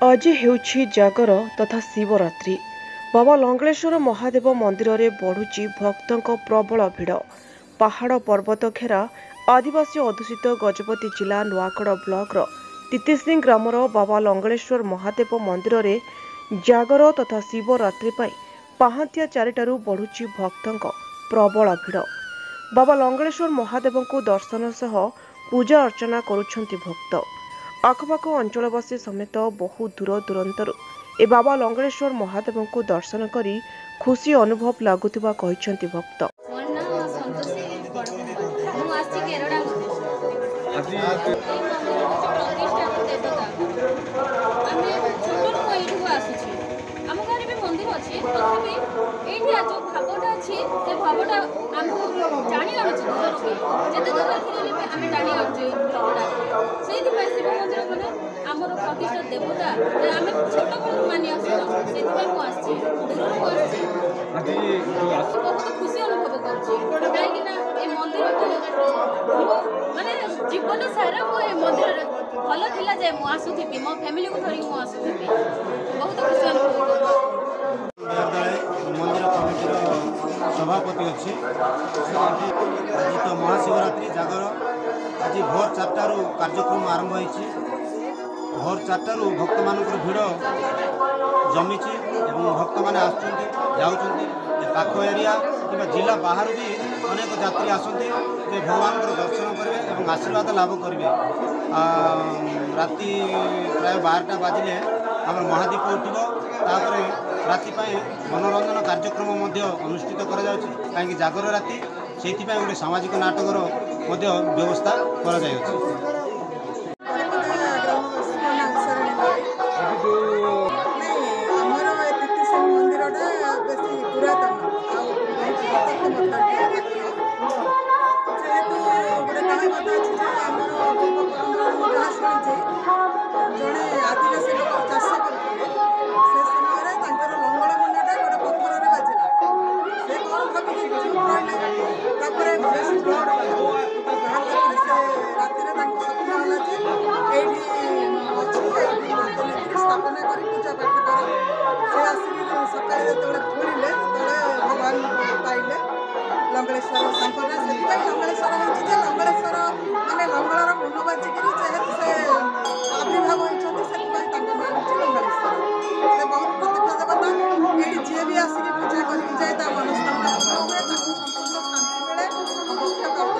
आज हेउछि जागर तथा शिवरात्रि। बाबा लंगलेश्वर महादेव मंदिर में बढ़ुची भक्तों प्रबल भिड़। पहाड़ पर्वत घेरा आदिवासी अधूषित गजपति जिला नुआगढ़ ब्लॉकर तितिसिंह ग्रामर बाबा लंगलेश्वर महादेव मंदिर में जागर तथा शिवरात्रि पहांतिया 4टारू बढ़ुची भक्तों प्रबल भिड़। बाबा लंगलेश्वर महादेव को दर्शन सह पूजा अर्चना करुछंती भक्त। आखपाख अंचलवासी समेत बहु दूर दूरंतरू ए बाबा लंगलेश्वर महादेव को दर्शन करी खुशी अनुभव लगुथिबा कहिसंती भक्त। आमर प्रतिष्ठा देवता आम छोट बड़ मानि बहुत खुशी अनुभव करें मंदिर माने जीवन सारा मंदिर भल था जे मुझे मो फैमिली को धरिक मुझे बहुत खुशी अनुभव कर मंदिर कमिटर सभापति अच्छी आज तो महाशिवरात्रि जागर आज भोर 4टारू कार्यक्रम आरंभ होती। भोर 4टारू भक्त मान भिड़ जमी भक्त मैंने आसुँच पाख एरिया कि जिला बाहर भी अनेक यात्री आसती भगवान दर्शन करेंगे और आशीर्वाद लाभ करेंगे। राति प्राय 12टा बाजिले आम महादीप उठर राति मनोरंजन कार्यक्रम अनुष्ठित कहीं जागर राति से गोटे सामाजिक नाटकर व्यवस्था कर स्थापना कर पूजा पाठ कर से आसिक सकाले जो खोले भगवान पाइले लंगलेश्वर संपदा से लंगलेश्वर होती लंगलेश्वर माने लंगलर मन बाजिक जेहेतु से आविर्भाव होती से लंगलेश्वर से बहुत प्रतिष्ठा देवता ये जी भी आसिक पूजा कर जाए मनस्कामना हुए संपूर्ण शांति मिले मोक्ष प्राप्त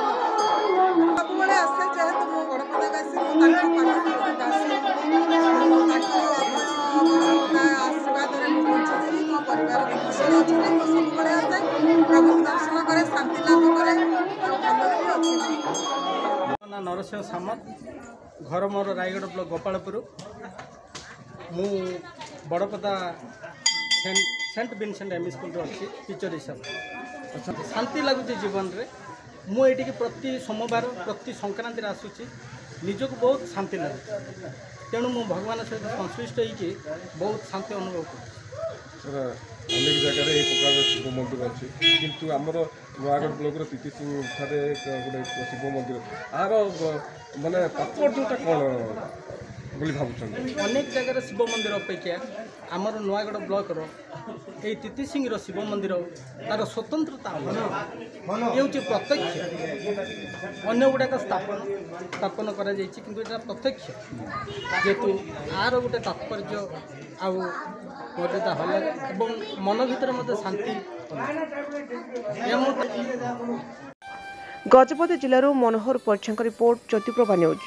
सबुले आसे जेहेतु मो बड़पदासी आशीर्वाद परिवार कुशल अच्छे सब आसे प्रभु दर्शन करे शांति लाभ करे ना नरसिंह सामत घर मोर रायगढ़ ब्लॉक गोपालपुर मु बड़पदा सेंट विनसेंट एम स्कूल अच्छी टीचर हिसाब शांति लगुच जीवन रे मुझे प्रति सोमवार प्रति संक्रांति आसूची निजक बहुत शांति लगे तेणु मु भगवान सहित संश्लिष्ट होगी बहुत शांति अनुभव कर अनेक जगह ये प्रकार शिव मंदिर अच्छी किंतु आमर नुआगढ़ ब्लॉक तितिसिंह ठारे गोटे शिव मंदिर आर माने तात्पर्यता कौन बोली भावुं अनेक जगह शिव मंदिर अपेक्षा आमर नुआगढ़ ब्लॉक ये तितिसिंह शिव मंदिर तार स्वतंत्रता ये हूँ प्रत्यक्ष अन्य गुड़ाक स्थापन कर प्रत्यक्ष जेहेतु आर गोटे तात्पर्य आउ मर्यादा हल मन भीतर मत शांति। गजपति जिलूर मनोहर परिछांक रिपोर्ट ज्योतिप्रभा न्यूज।